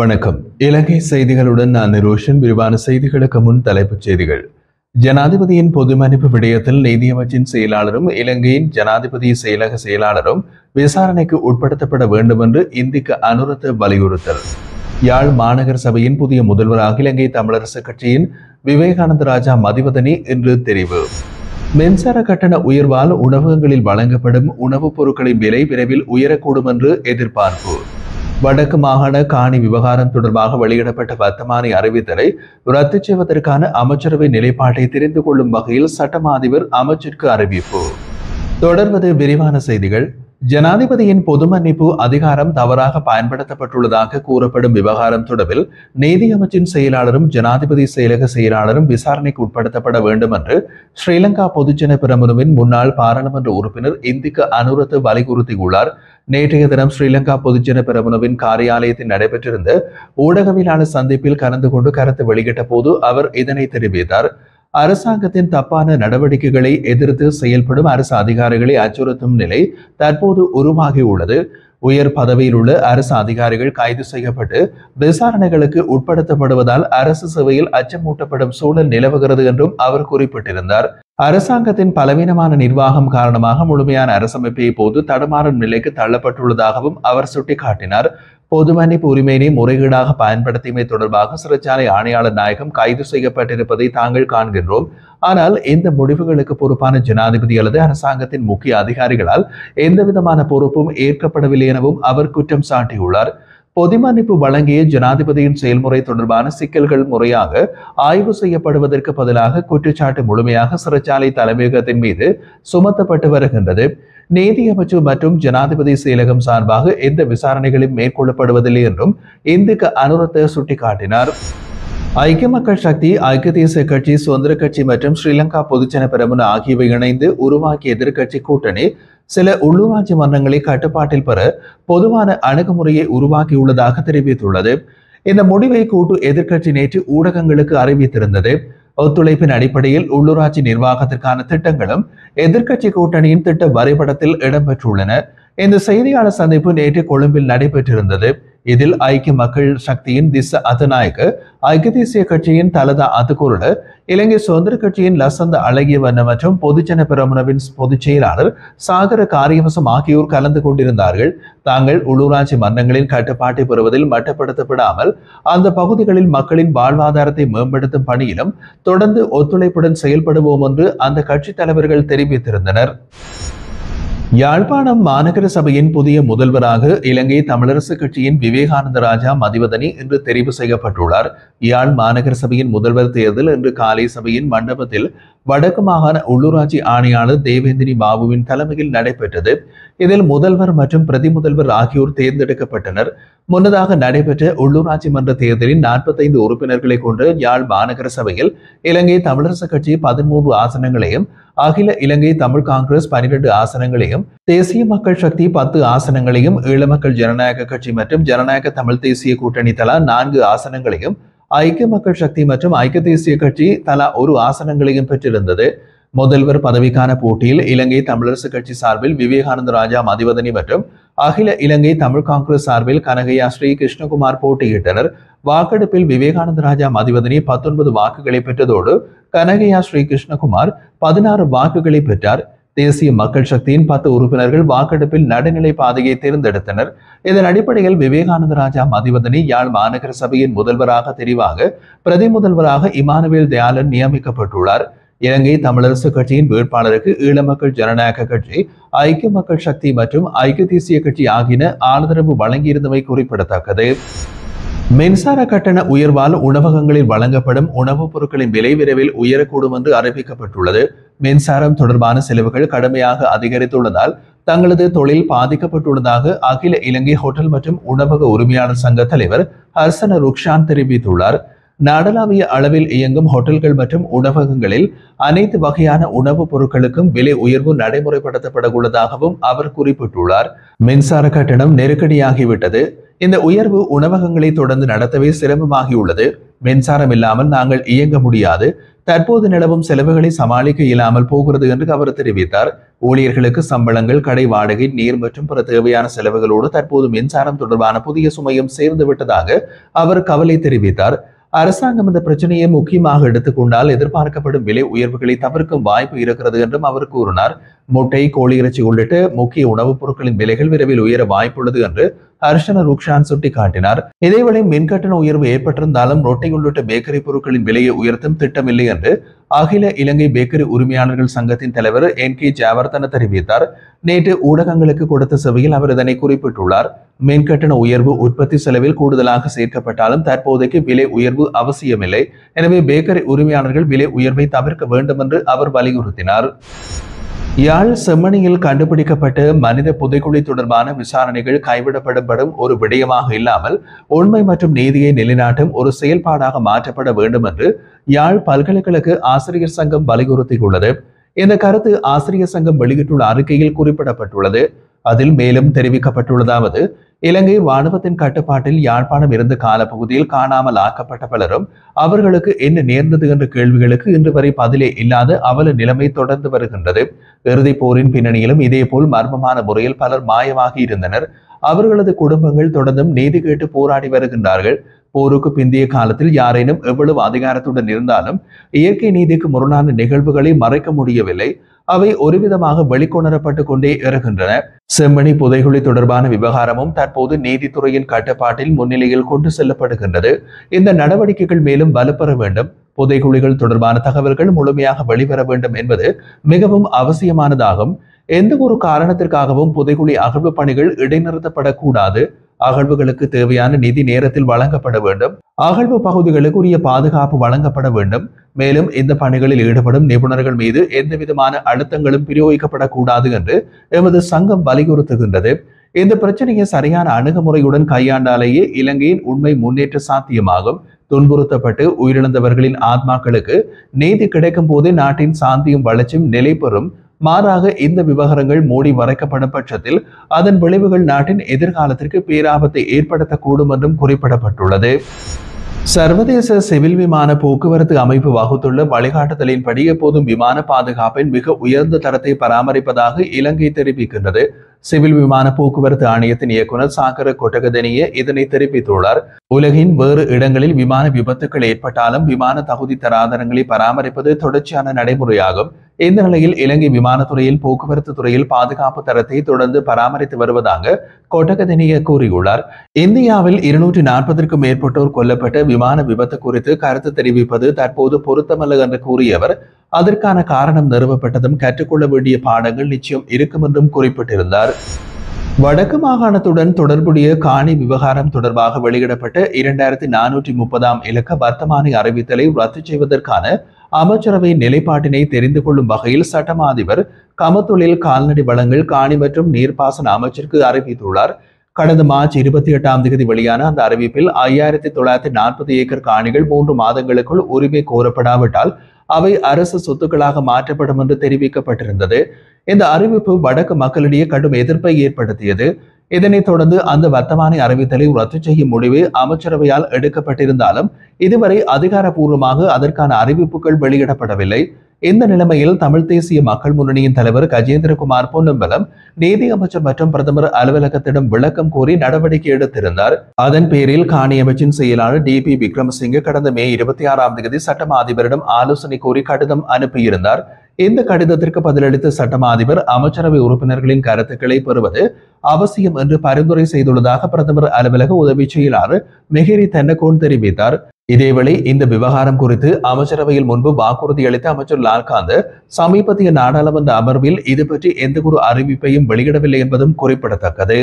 வணக்கம். இலங்கை செய்திகளுடன் நான் நிரோஷன். விரிவான செய்திகளுக்கு முன் தலைப்புச் செய்திகள். ஜனாதிபதியின் பொது மன்னிப்பு விடயத்தில் நீதியமைச்சின் செயலாளரும் இலங்கையின் ஜனாதிபதி செயலக செயலாளரும் விசாரணைக்கு உட்படுத்தப்பட வேண்டும் என்று இந்திக்கு அனுரத்து வலியுறுத்தல். யாழ் மாநகர சபையின் புதிய முதல்வராக இலங்கை தமிழரசு கட்சியின் விவேகானந்த ராஜா மதிவதனி இன்று தெரிவு. மின்சார கட்டண உயர்வால் உணவகங்களில் வழங்கப்படும் உணவுப் பொருட்களின் விலை விரைவில் உயரக்கூடும் என்று எதிர்பார்ப்பு. வடக்கு மாகாண காணி விவகாரம் தொடர்பாக வெளியிடப்பட்ட வர்த்தமானி அறிவித்தலை ரத்து செய்வதற்கான அமைச்சரவை நிலைப்பாட்டை தெரிந்து கொள்ளும் வகையில் சட்டமா அதிபர் அமைச்சருக்கு அறிவிப்பு. தொடர்வது விரிவான செய்திகள். ஜனாதிபதியின் பொது மன்னிப்பு அதிகாரம் தவறாக பயன்படுத்தப்பட்டுள்ளதாக கூறப்படும் விவகாரம் தொடர்பில் நீதியமைச்சின் செயலாளரும் ஜனாதிபதி செயலக செயலாளரும் விசாரணைக்கு உட்படுத்தப்பட வேண்டும் என்று ஸ்ரீலங்கா பொதுஜன பெரமுனவின் முன்னாள் பாராளுமன்ற உறுப்பினர் இந்திக்கு அனுரத்து வலியுறுத்தியுள்ளார். நேற்றைய தினம் ஸ்ரீலங்கா பொதுஜன பெரமுனவின் காரியாலயத்தில் நடைபெற்றிருந்த ஊடகவியலாளர் சந்திப்பில் கலந்து கொண்டு கருத்து வெளியிட்ட போது அவர் இதனை தெரிவித்தார். அரசாங்கத்தின் தப்பான நடவடிக்கைகளை எதிர்த்து செயல்படும் அரசு அதிகாரிகளை அச்சுறுத்தும் நிலை தற்போது உருவாகியுள்ளது. உயர் பதவியில் உள்ள அரசு அதிகாரிகள் கைது செய்யப்பட்டு விசாரணைகளுக்கு உட்படுத்தப்படுவதால் அரசு சேவையில் அச்சமூட்டப்படும் சூழல் நிலவுகிறது என்றும் அவர் குறிப்பிட்டிருந்தார். அரசாங்கத்தின் பலவீனமான நிர்வாகம் காரணமாக முழுமையான அரசமைப்பை போது தடுமாறும் நிலைக்கு தள்ளப்பட்டுள்ளதாகவும் அவர் சுட்டிக்காட்டினார். பொது மன்னிப்பு உரிமையினை முறைகேடாக பயன்படுத்தியமை தொடர்பாக சிறைச்சாலை ஆணையாளர் நாயகம் கைது செய்யப்பட்டிருப்பதை தாங்கள் காண்கின்றோம். ஆனால் இந்த முடிவுகளுக்கு பொறுப்பான ஜனாதிபதி அல்லது அரசாங்கத்தின் முக்கிய அதிகாரிகளால் எந்தவிதமான பொறுப்பும் ஏற்கப்படவில்லை எனவும் அவர் குற்றம் சாட்டியுள்ளார். பொது மன்னிப்பு வழங்கிய ஜனாதிபதியின் செயல்முறை தொடர்பான சிக்கல்கள் முறையாக ஆய்வு செய்யப்படுவதற்கு பதிலாக குற்றச்சாட்டு முழுமையாக சிறைச்சாலை தலைமையகத்தின் மீது சுமத்தப்பட்டு வருகின்றது. நீதியமைச்சு மற்றும் ஜனாதிபதி செயலகம் சார்பாக எந்த விசாரணைகளும் மேற்கொள்ளப்படுவதில்லை என்றும் இந்திக்கு அனுரத்து சுட்டிக்காட்டினார். ஐக்கிய மக்கள் சக்தி, ஐக்கிய தேசிய கட்சி, சுதந்திர கட்சி மற்றும் ஸ்ரீலங்கா பொதுஜன பெரமுன ஆகியவை இணைந்து உருவாக்கிய எதிர்க்கட்சி கூட்டணி சில உள்ளூராட்சி மன்றங்களை கட்டுப்பாட்டில் பெற பொதுவான அணுகுமுறையை உருவாக்கியுள்ளதாக தெரிவித்துள்ளது. இந்த முடிவை கூட்டு எதிர்க்கட்சி நேற்று ஊடகங்களுக்கு அறிவித்திருந்தது. ஒத்துழைப்பின் அடிப்படையில் உள்ளூராட்சி நிர்வாகத்திற்கான திட்டங்களும் எதிர்க்கட்சி கூட்டணியின் திட்ட வரைபடத்தில் இடம்பெற்றுள்ளன. இந்த செய்தியாளர் சந்திப்பு நேற்று கொழும்பில் நடைபெற்றிருந்தது. இதில் ஐக்கிய மக்கள் சக்தியின் திஸ்ஸ அத்தநாயக்க, ஐக்கிய தேசிய கட்சியின் தலதா அத்துக்குருள, இலங்கை சுதந்திர கட்சியின் லசந்த அழகியவண்ண மற்றும் பொதுஜன பெரமுனவின் பொதுச் செயலாளர் சாகர காரியவசம் ஆகியோர் கலந்து கொண்டிருந்தார்கள். தாங்கள் உள்ளூராட்சி மன்றங்களின் கட்டுப்பாட்டை பெறுவதில் மட்டுப்படுத்தப்படாமல் அந்த பகுதிகளில் மக்களின் வாழ்வாதாரத்தை மேம்படுத்தும் பணியிலும் தொடர்ந்து ஒத்துழைப்புடன் செயல்படுவோம் என்று அந்த கட்சி தலைவர்கள் தெரிவித்திருந்தனர். யாழ்ப்பாணம் மாநகர சபையின் புதிய முதல்வராக இலங்கை தமிழரசு கட்சியின் விவேகானந்த ராஜா மதிவதனி இன்று தெரிவு செய்யப்பட்டுள்ளார். யாழ் மாநகர சபையின் முதல்வர் தேர்தல் இன்று காலை சபையின் மண்டபத்தில் வடக்கு மாகாண உள்ளூராட்சி ஆணையாளர் தேவேந்திரி பாபுவின் தலைமையில் நடைபெற்றது. இதில் முதல்வர் மற்றும் பிரதி முதல்வர் ஆகியோர் தேர்ந்தெடுக்கப்பட்டனர். முன்னதாக நடைபெற்ற உள்ளூராட்சி மன்ற தேர்தலில் 45 உறுப்பினர்களை கொண்ட யாழ் மாநகர சபையில் இலங்கை தமிழரசு கட்சி 13 ஆசனங்களையும், அகில இலங்கை தமிழ் காங்கிரஸ் 12 ஆசனங்களையும், தேசிய மக்கள் சக்தி 10 ஆசனங்களையும், ஈழ மக்கள் ஜனநாயக கட்சி மற்றும் ஜனநாயக தமிழ் தேசிய கூட்டணி தலா 4 ஆசனங்களையும், ஐக்கிய மக்கள் சக்தி மற்றும் ஐக்கிய தேசிய கட்சி தலா 1 ஆசனங்களையும் பெற்றிருந்தது. முதல்வர் பதவிக்கான போட்டியில் இலங்கை தமிழரசு கட்சி சார்பில் விவேகானந்த ராஜா மதிவதனி மற்றும் அகில இலங்கை தமிழ் காங்கிரஸ் சார்பில் கனகையா ஸ்ரீ கிருஷ்ணகுமார் போட்டியிட்டனர். வாக்கெடுப்பில் விவேகானந்த ராஜா மதிவதனி 19 வாக்குகளை பெற்றதோடு கனகையா ஸ்ரீ கிருஷ்ணகுமார் 16 வாக்குகளை பெற்றார். தேசிய மக்கள் சக்தியின் 10 உறுப்பினர்கள் வாக்கெடுப்பில் நடுநிலை பாதையை தேர்ந்தெடுத்தனர். இதன் அடிப்படையில் விவேகானந்த ராஜா மதிவதனி யாழ் மாநகர சபையின் முதல்வராக தெரிவாக பிரதி முதல்வராக இமானுவேல் தயாளன் நியமிக்கப்பட்டுள்ளார். இலங்கை தமிழரசு கட்சியின் வேட்பாளருக்கு ஈழ மக்கள் ஜனநாயக கட்சி, ஐக்கிய மக்கள் சக்தி மற்றும் ஐக்கிய தேசிய கட்சி ஆகியன ஆதரவு வழங்கியிருந்தமை குறிப்பிடத்தக்கது. மின்சார கட்டண உயர்வால் உணவகங்களில் வழங்கப்படும் உணவுப் பொருட்களின் விலை விரைவில் உயரக்கூடும் என்று அறிவிக்கப்பட்டுள்ளது. மின்சாரம் தொடர்பான செலவுகள் கடுமையாக அதிகரித்துள்ளதால் தங்களது தொழில் பாதிக்கப்பட்டுள்ளதாக அகில இலங்கை ஹோட்டல் மற்றும் உணவக உரிமையாளர் சங்க தலைவர் ஹர்சன ருக்ஷான் தெரிவித்துள்ளார். நாடளாவிய அளவில் இயங்கும் ஹோட்டல்கள் மற்றும் உணவகங்களில் அனைத்து வகையான உணவுப் பொருட்களுக்கும் விலை உயர்வு நடைமுறைப்படுத்தப்பட உள்ளதாகவும் அவர் குறிப்பிட்டுள்ளார். மின்சார கட்டணம் நெருக்கடியாகிவிட்டது. இந்த உயர்வு உணவகங்களை தொடர்ந்து நடத்தவே சிரமமாகியுள்ளது. மின்சாரம் இல்லாமல் நாங்கள் இயங்க முடியாது. தற்போது நிலவும் செலவுகளை சமாளிக்க இயலாமல் போகிறது என்று அவர் தெரிவித்தார். ஊழியர்களுக்கு சம்பளங்கள், கடை வாடகை, நீர் மற்றும் பிற தேவையான செலவுகளோடு தற்போது மின்சாரம் தொடர்பான புதிய சுமையும் சேர்ந்து விட்டதாக அவர் கவலை தெரிவித்தார். அரசாங்கம் இந்த பிரச்சனையை முக்கியமாக எடுத்துக்கொண்டால் எதிர்பார்க்கப்படும் விலை உயர்வுகளை தவிர்க்கும் வாய்ப்பு இருக்கிறது என்றும் அவர் கூறினார். முட்டை, கோழி இறைச்சி உள்ளிட்ட முக்கிய உணவுப் பொருட்களின் விலைகள் விரைவில் உயர வாய்ப்புள்ளது என்று ஹர்ஷன ருக்ஷான் சுட்டிக்காட்டினார். இதேவேளை மின்கட்டண உயர்வு ஏற்பட்டிருந்தாலும் ரொட்டி உள்ளிட்ட பேக்கரி பொருட்களின் விலையை உயர்த்தும் திட்டமில்லை என்று அகில இலங்கை பேக்கரி உரிமையாளர்கள் சங்கத்தின் தலைவர் NK ஜாவர்தன தெரிவித்தார். நேற்று ஊடகங்களுக்கு கொடுத்த சபையில் அவர் இதனை குறிப்பிட்டுள்ளார். மின்கட்டண உயர்வு உற்பத்தி செலவில் கூடுதலாக சேர்க்கப்பட்டாலும் தற்போதைக்கு விலை உயர்வு அவசியமில்லை. எனவே பேக்கரி உரிமையாளர்கள் விலை உயர்வை தவிர்க்க வேண்டும் என்று அவர் வலியுறுத்தினார். யாழ் செம்மணியில் கண்டுபிடிக்கப்பட்ட மனித புதைக்குழி தொடர்பான விசாரணைகள் கைவிடப்படும் ஒரு விடயமாக இல்லாமல் உண்மை மற்றும் நீதியை நிலைநாட்டும் ஒரு செயல்பாடாக மாற்றப்பட வேண்டும் என்று யாழ் பல்கலைக்கழக ஆசிரியர் சங்கம் வலியுறுத்தியுள்ளது. இந்த கருத்து ஆசிரியர் சங்கம் வெளியிட்டுள்ள அறிக்கையில் குறிப்பிடப்பட்டுள்ளது. அதில் மேலும் தெரிவிக்கப்பட்டுள்ளதாவது: இலங்கை ராணுவத்தின் கட்டுப்பாட்டில் யாழ்ப்பாணம் இருந்த காலப்பகுதியில் காணாமல் ஆக்கப்பட்ட பலரும் அவர்களுக்கு என்ன நேர்ந்தது என்ற கேள்விகளுக்கு இன்று வரை பதிலே இல்லாத அவல நிலைமை தொடர்ந்து வருகின்றது. இறுதிப் போரின் பின்னணியிலும் இதேபோல் மர்மமான முறையில் பலர் மாயமாகி இருந்தனர். அவர்களது குடும்பங்கள் தொடர்ந்தும் நீதி கேட்டு போராடி வருகின்றார்கள். போருக்கு பிந்தைய காலத்தில் யாரேனும் எவ்வளவு அதிகாரத்துடன் இருந்தாலும் இயற்கை நீதிக்கு முரணான நிகழ்வுகளை மறைக்க முடியவில்லை. அவை ஒருவிதமாக வெளிக்கொணரப்பட்டு கொண்டே இருக்கின்றன. செம்மணி புதைகுழி தொடர்பான விவகாரமும் தற்போது நீதித்துறையின் கட்டுப்பாட்டில் முன்னிலையில் கொண்டு செல்லப்படுகின்றது. இந்த நடவடிக்கைகள் மேலும் வலுப்பெற வேண்டும். புதைகுழிகள் தொடர்பான தகவல்கள் முழுமையாக வெளிவர வேண்டும் என்பது மிகவும் அவசியமானதாகும். எந்த ஒரு காரணத்திற்காகவும் புதைகுழி அகழ்வு பணிகள் இடைநிறுத்தப்படக்கூடாது. அகழ்வுகளுக்கு தேவையான நிதி நேரத்தில் வழங்கப்பட வேண்டும். அகழ்வு பகுதிகளுக்கு உரிய பாதுகாப்பு வழங்கப்பட வேண்டும். மேலும் இந்த பணிகளில் ஈடுபடும் நிபுணர்கள் மீது எந்தவிதமான அழுத்தங்களும் பிரயோகிக்கப்படக்கூடாது என்று எமது சங்கம் வலியுறுத்துகின்றது. இந்த பிரச்சனையை சரியான அணுகுமுறையுடன் கையாண்டாலேயே இலங்கையின் உண்மை முன்னேற்ற சாத்தியமாகும். துன்புறுத்தப்பட்டு உயிரிழந்தவர்களின் ஆத்மாக்களுக்கு நீதி கிடைக்கும் போதே நாட்டின் சாந்தியும் வளர்ச்சியும் நிலை பெறும். மாறாக இந்த விவகாரங்கள் மூடி மறைக்கப்படும் பட்சத்தில் அதன் விளைவுகள் நாட்டின் எதிர்காலத்திற்கு பேராபத்தை ஏற்படுத்தக்கூடும் என்றும் குறிப்பிடப்பட்டுள்ளது. சர்வதேச சிவில் விமான போக்குவரத்து அமைப்பு வகுத்துள்ள வழிகாட்டுதலின்படி எப்போதும் விமான பாதுகாப்பின் மிக உயர்ந்த தரத்தை பராமரிப்பதாக இலங்கை தெரிவிக்கின்றது. சிவில் விமான போக்குவரத்து ஆணையத்தின் இயக்குநர் சாகர கொட்டகதனிய இதனை தெரிவித்துள்ளார். உலகின் வேறு இடங்களில் விமான விபத்துக்கள் ஏற்பட்டாலும் விமான தகுதி தராதரங்களை பராமரிப்பது தொடர்ச்சியான நடைமுறையாகும். இந்த நிலையில் இலங்கை விமானத்துறையில் போக்குவரத்து துறையில் பாதுகாப்பு தரத்தை தொடர்ந்து பராமரித்து வருவதாக கொட்டகதனிய கூறியுள்ளார். இந்தியாவில் 240க்கும் மேற்பட்டோர் கொல்லப்பட்ட விமான விபத்து குறித்து கருத்து தெரிவிப்பது தற்போது பொருத்தமல்ல என்று கூறிய அவர், அதற்கான காரணம் நிறுவப்பட்டதும் கற்றுக்கொள்ள வேண்டிய பாடங்கள் நிச்சயம் இருக்கும் என்றும் குறிப்பிட்டிருந்தார். வடக்கு மாகாணத்துடன் தொடர்புடைய காணி விவகாரம் தொடர்பாக வெளியிடப்பட்ட 2430 இலக்க வர்த்தமானி அறிவித்தலை ரத்து செய்வதற்கான அமைச்சரவை நிலைப்பாட்டினை தெரிந்து கொள்ளும் வகையில் சட்டமா அதிபர் கமத்தொழில், கால்நடை வளங்கள், காணி மற்றும் நீர்ப்பாசன அமைச்சருக்கு அறிவித்துள்ளார். கடந்த மார்ச் 28 வெளியான அந்த அறிவிப்பில் 5940 ஏக்கர் காணிகள் 3 மாதங்களுக்குள் உரிமை கோரப்படாவிட்டால் அவை அரசு சொத்துக்களாக மாற்றப்படும் என்று தெரிவிக்கப்பட்டிருந்தது. இந்த அறிவிப்பு வடக்கு மக்களிடையே கடும் எதிர்ப்பை ஏற்படுத்தியது. இதனைத் தொடர்ந்து அந்த வர்த்தமானி அறிவித்தலை ரத்து செய்யும் முடிவு அமைச்சரவையால் எடுக்கப்பட்டிருந்தாலும் இதுவரை அதிகாரப்பூர்வமாக அதற்கான அறிவிப்புகள் வெளியிடப்படவில்லை. இந்த நிலைமையில் தமிழ் தேசிய மக்கள் முன்னணியின் தலைவர் கஜேந்திரகுமார் பொன்னம்பலம் நீதி அமைச்சர் மற்றும் பிரதமர் அலுவலகத்திடம் விளக்கம் கோரி நடவடிக்கை எடுத்திருந்தார். அதன் பேரில் காணி அமைச்சின் செயலாளர் DP விக்ரமசிங்கே கடந்த மே 26 சட்டமா அதிபரிடம் ஆலோசனை கோரி கடிதம் அனுப்பியிருந்தார். இந்த கடிதத்திற்கு பதிலளித்த சட்டமா அதிபர் அமைச்சரவை உறுப்பினர்களின் கருத்துக்களை பெறுவது அவசியம் என்று பரிந்துரை செய்துள்ளதாக பிரதமர் அலுவலக உதவி செயலாளர் மெஹரி தென்னகோன் தெரிவித்தார். இதேவேளை இந்த விவகாரம் குறித்து அமைச்சரவையில் முன்பு வாக்குறுதி அளித்த அமைச்சர் லால்காந்த் சமீபத்திய நாடாளுமன்ற அமர்வில் இது பற்றி எந்த ஒரு அறிவிப்பையும் வெளியிடவில்லை என்பதும் குறிப்பிடத்தக்கது.